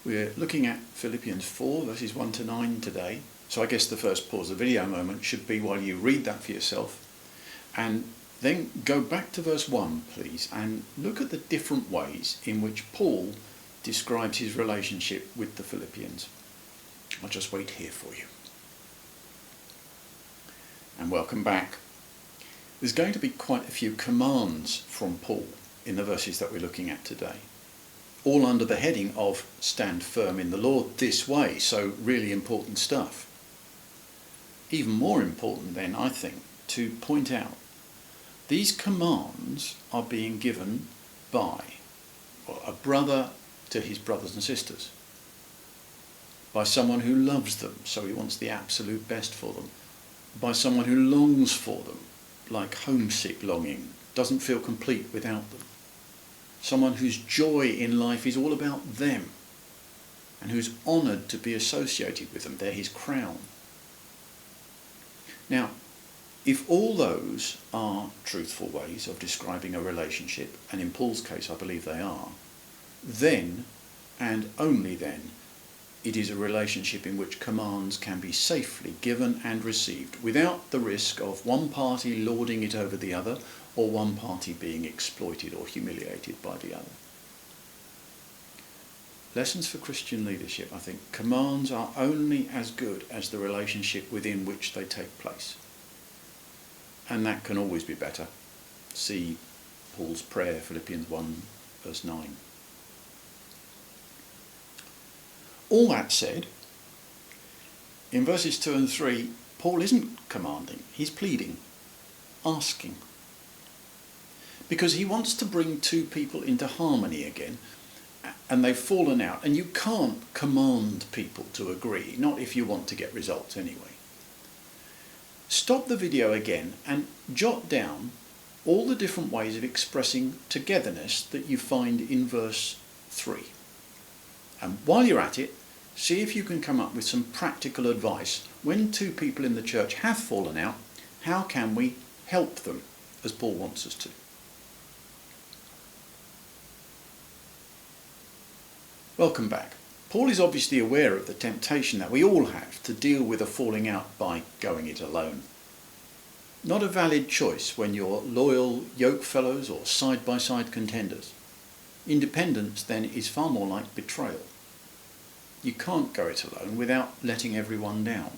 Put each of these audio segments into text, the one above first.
We're looking at Philippians 4 verses 1 to 9 today. So I guess the first pause the video moment should be while you read that for yourself. And then go back to verse 1, please, and look at the different ways in which Paul describes his relationship with the Philippians. I'll just wait here for you. And welcome back. There's going to be quite a few commands from Paul in the verses that we're looking at today, all under the heading of stand firm in the Lord this way, so really important stuff. Even more important then, I think, to point out these commands are being given by a brother to his brothers and sisters, by someone who loves them, so he wants the absolute best for them, by someone who longs for them, like homesick longing, doesn't feel complete without them. Someone whose joy in life is all about them and who's honoured to be associated with them. They're his crown. Now, if all those are truthful ways of describing a relationship, and in Paul's case I believe they are, then, and only then, it is a relationship in which commands can be safely given and received without the risk of one party lording it over the other or one party being exploited or humiliated by the other. Lessons for Christian leadership, I think. Commands are only as good as the relationship within which they take place. And that can always be better. See Paul's prayer, Philippians 1 verse 9. All that said, in verses 2 and 3, Paul isn't commanding, he's pleading, asking. Because he wants to bring two people into harmony again, and they've fallen out, and you can't command people to agree, not if you want to get results anyway. Stop the video again and jot down all the different ways of expressing togetherness that you find in verse 3. And while you're at it, see if you can come up with some practical advice. When two people in the church have fallen out, how can we help them, as Paul wants us to? Welcome back. Paul is obviously aware of the temptation that we all have to deal with a falling out by going it alone. Not a valid choice when you're loyal yokefellows or side-by-side contenders. Independence then is far more like betrayal. You can't go it alone without letting everyone down.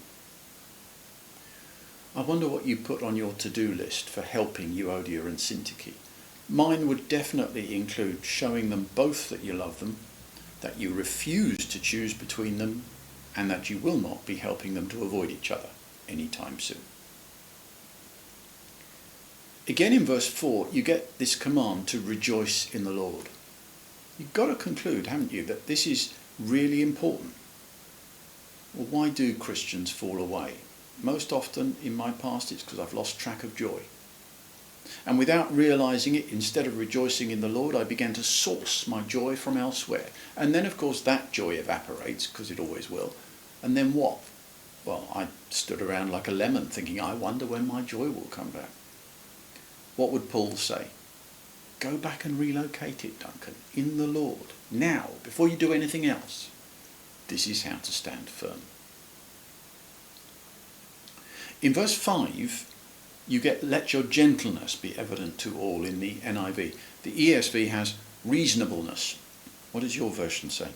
I wonder what you put on your to-do list for helping Euodia and Syntyche. Mine would definitely include showing them both that you love them, that you refuse to choose between them, and that you will not be helping them to avoid each other anytime soon. Again in verse 4, you get this command to rejoice in the Lord. You've got to conclude, haven't you, that this is really important. Well, why do Christians fall away? Most often in my past it's because I've lost track of joy. And without realising it, instead of rejoicing in the Lord, I began to source my joy from elsewhere. And then of course that joy evaporates, because it always will. And then what? Well, I stood around like a lemon thinking, I wonder when my joy will come back. What would Paul say? Go back and relocate it, Duncan, in the Lord, now, before you do anything else. This is how to stand firm. In verse 5, you get let your gentleness be evident to all in the NIV. The ESV has reasonableness. What does your version say?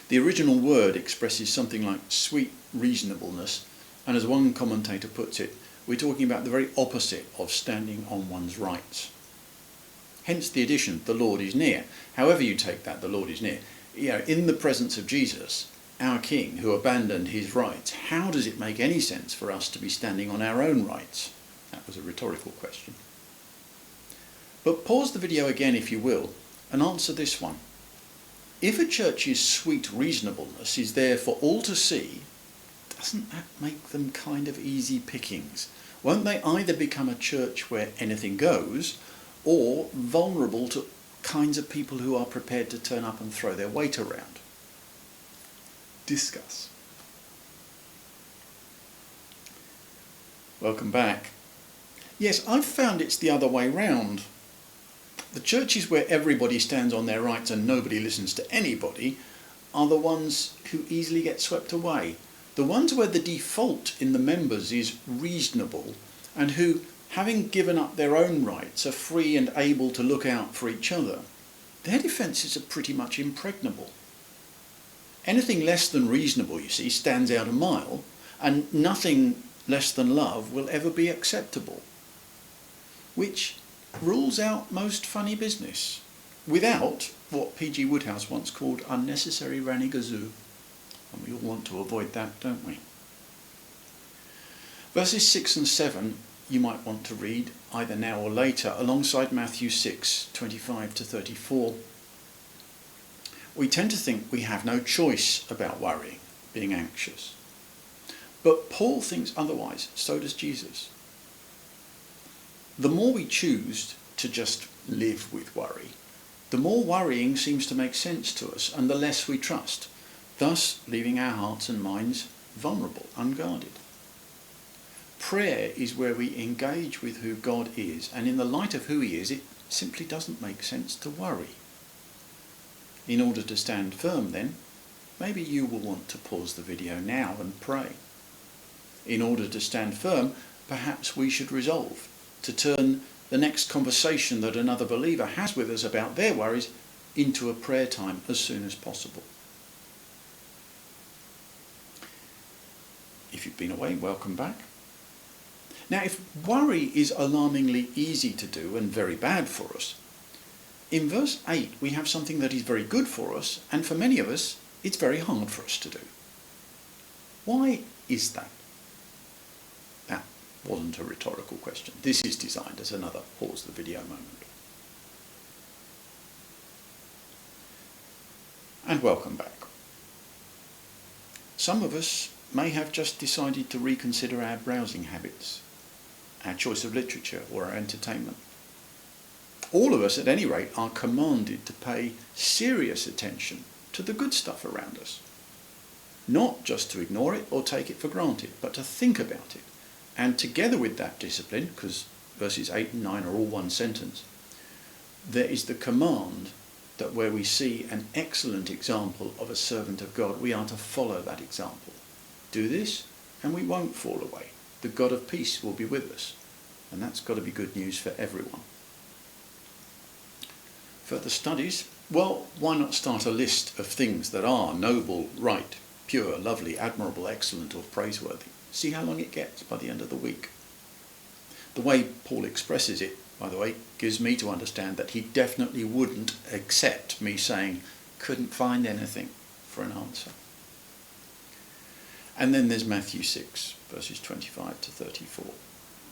The original word expresses something like sweet reasonableness, and as one commentator puts it, we're talking about the very opposite of standing on one's rights. Hence the addition, the Lord is near. However you take that, the Lord is near. You know, in the presence of Jesus, our King, who abandoned his rights, how does it make any sense for us to be standing on our own rights? That was a rhetorical question. But pause the video again, if you will, and answer this one. If a church's sweet reasonableness is there for all to see, doesn't that make them kind of easy pickings? Won't they either become a church where anything goes, or vulnerable to kinds of people who are prepared to turn up and throw their weight around? Discuss. Welcome back. Yes, I've found it's the other way round. The churches where everybody stands on their rights and nobody listens to anybody are the ones who easily get swept away. The ones where the default in the members is reasonable and who, having given up their own rights, are free and able to look out for each other. Their defences are pretty much impregnable. Anything less than reasonable, you see, stands out a mile, and nothing less than love will ever be acceptable, which rules out most funny business, without what P.G. Wodehouse once called unnecessary ranny-gazoo. And we all want to avoid that, don't we? Verses 6 and 7 you might want to read either now or later alongside Matthew 6, 25 to 34. We tend to think we have no choice about worrying, being anxious. But Paul thinks otherwise, so does Jesus. The more we choose to just live with worry, the more worrying seems to make sense to us and the less we trust, thus leaving our hearts and minds vulnerable, unguarded. Prayer is where we engage with who God is, and in the light of who he is, it simply doesn't make sense to worry. In order to stand firm then, maybe you will want to pause the video now and pray. In order to stand firm, perhaps we should resolve to turn the next conversation that another believer has with us about their worries into a prayer time as soon as possible. If you've been away, welcome back. Now, if worry is alarmingly easy to do and very bad for us, in verse 8 we have something that is very good for us, and for many of us it's very hard for us to do. Why is that? That wasn't a rhetorical question. This is designed as another pause the video moment. And welcome back. Some of us may have just decided to reconsider our browsing habits, our choice of literature or our entertainment. All of us, at any rate, are commanded to pay serious attention to the good stuff around us. Not just to ignore it or take it for granted, but to think about it. And together with that discipline, because verses 8 and 9 are all one sentence, there is the command that where we see an excellent example of a servant of God, we are to follow that example. Do this and we won't fall away. The God of peace will be with us. And that's got to be good news for everyone. Further studies? Well, why not start a list of things that are noble, right, pure, lovely, admirable, excellent or praiseworthy? See how long it gets by the end of the week. The way Paul expresses it, by the way, gives me to understand that he definitely wouldn't accept me saying, couldn't find anything for an answer. And then there's Matthew 6, verses 25 to 34.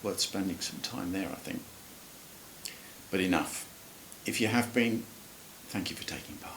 Worth spending some time there, I think. But enough. If you have been, thank you for taking part.